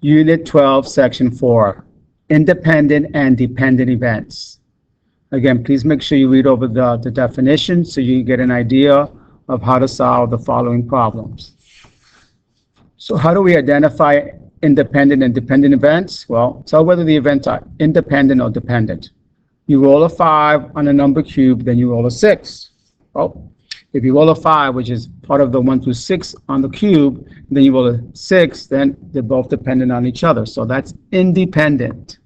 Unit 12, Section 4, Independent and Dependent Events. Again, please make sure you read over the definition so you get an idea of how to solve the following problems. So how do we identify independent and dependent events? Well, tell whether the events are independent or dependent. You roll a 5 on a number cube, then you roll a 6. Well, if you roll a 5, which is part of the 1 through 6 on the cube, then you roll a 6, then they're both dependent on each other. So that's independent.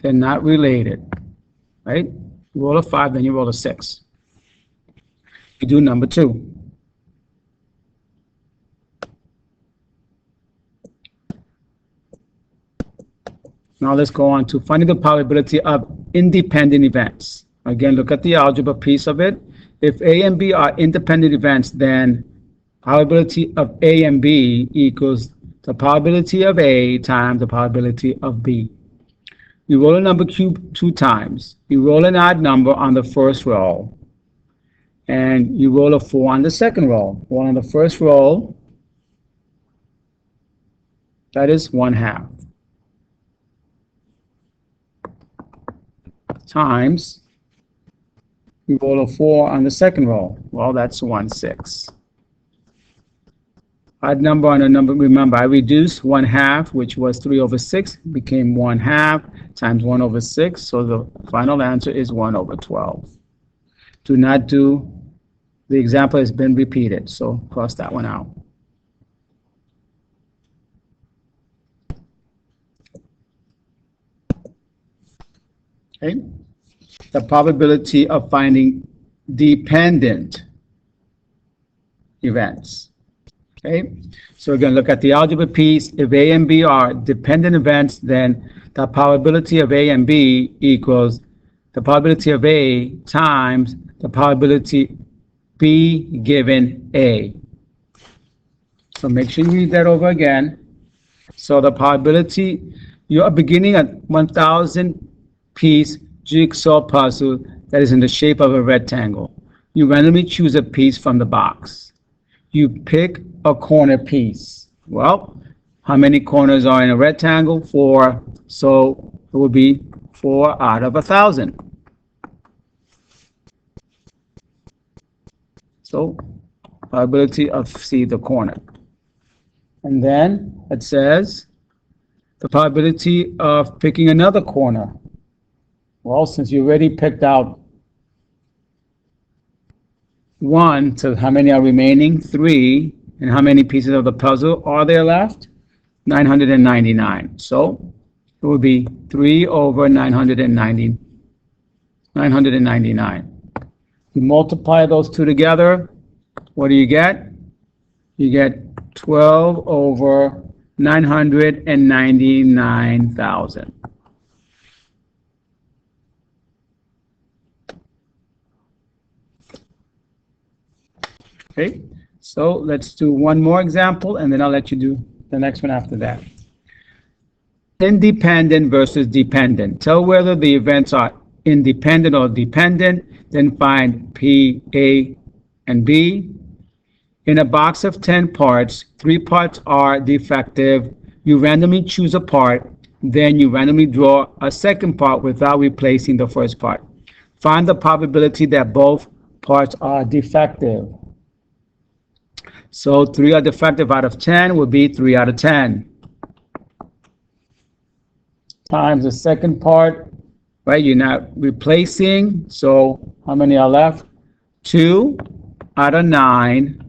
They're not related, right? You roll a 5, then you roll a 6. You do number 2. Now let's go on to finding the probability of independent events. Again, look at the algebra piece of it. If A and B are independent events, then probability of A and B equals the probability of A times the probability of B. You roll a number cube 2 times. You roll an odd number on the first row. And you roll a 4 on the second row. 1 on the first row, that is 1/2. Times, you roll a 4 on the second row. Well, that's 1/6. Odd number on a number, remember, I reduced 1/2, which was 3/6, became 1/2 times 1/6. So the final answer is 1/12. Do not do, the example has been repeated, so cross that one out. Okay. The probability of finding dependent events. Okay, so again, look at the algebra piece. If A and B are dependent events, then the probability of A and B equals the probability of A times the probability B given A. So make sure you read that over again. So the probability, you are beginning at 1,000 piece jigsaw puzzle that is in the shape of a rectangle. You randomly choose a piece from the box. You pick a corner piece. Well, how many corners are in a rectangle? 4. So it would be 4 out of 1,000. So probability of C, the corner. And then it says the probability of picking another corner. Well, since you already picked out 1, so how many are remaining? 3. And how many pieces of the puzzle are there left? 999. So it would be 3 over 999. You multiply those two together, what do you get? You get 12 over 999,000. Okay, so let's do one more example, and then I'll let you do the next one after that. Independent versus dependent. Tell whether the events are independent or dependent, then find P, A, and B. In a box of 10 parts, 3 parts are defective. You randomly choose a part, then you randomly draw a second part without replacing the first part. Find the probability that both parts are defective. So 3 are defective out of 10 would be 3 out of 10. Times the second part, right? You're not replacing. So how many are left? 2 out of 9.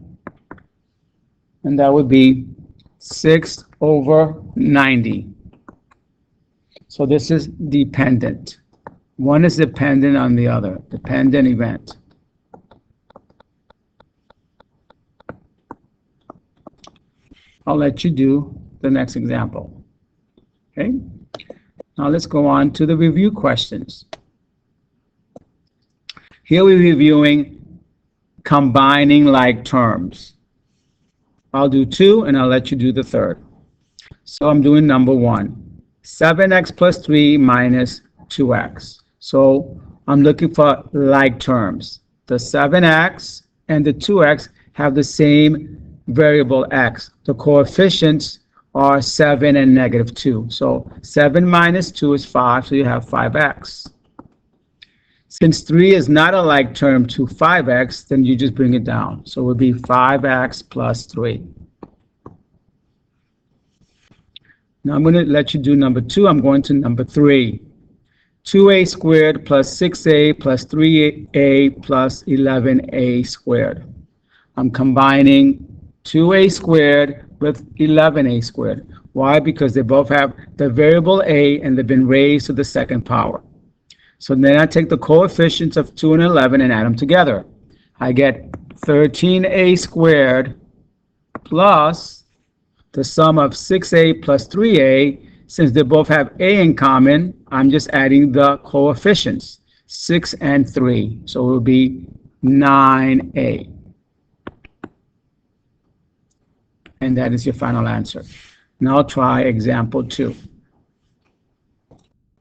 And that would be 6 over 90. So this is dependent. One is dependent on the other, dependent event. I'll let you do the next example. Okay. Now let's go on to the review questions. Here we're reviewing combining like terms. I'll do 2 and I'll let you do the third. So I'm doing number 1. 7x plus 3 minus 2x. So I'm looking for like terms. The 7x and the 2x have the same variable x. The coefficients are 7 and negative 2. So 7 minus 2 is 5, so you have 5x. Since 3 is not a like term to 5x, then you just bring it down. So it would be 5x plus 3. Now I'm going to let you do number 2. I'm going to number 3. 2a squared plus 6a plus 3a plus 11a squared. I'm combining 2a squared with 11a squared. Why? Because they both have the variable a and they've been raised to the second power. So then I take the coefficients of 2 and 11 and add them together. I get 13a squared plus the sum of 6a plus 3a. Since they both have a in common, I'm just adding the coefficients, 6 and 3. So it will be 9a. And that is your final answer. Now try example 2.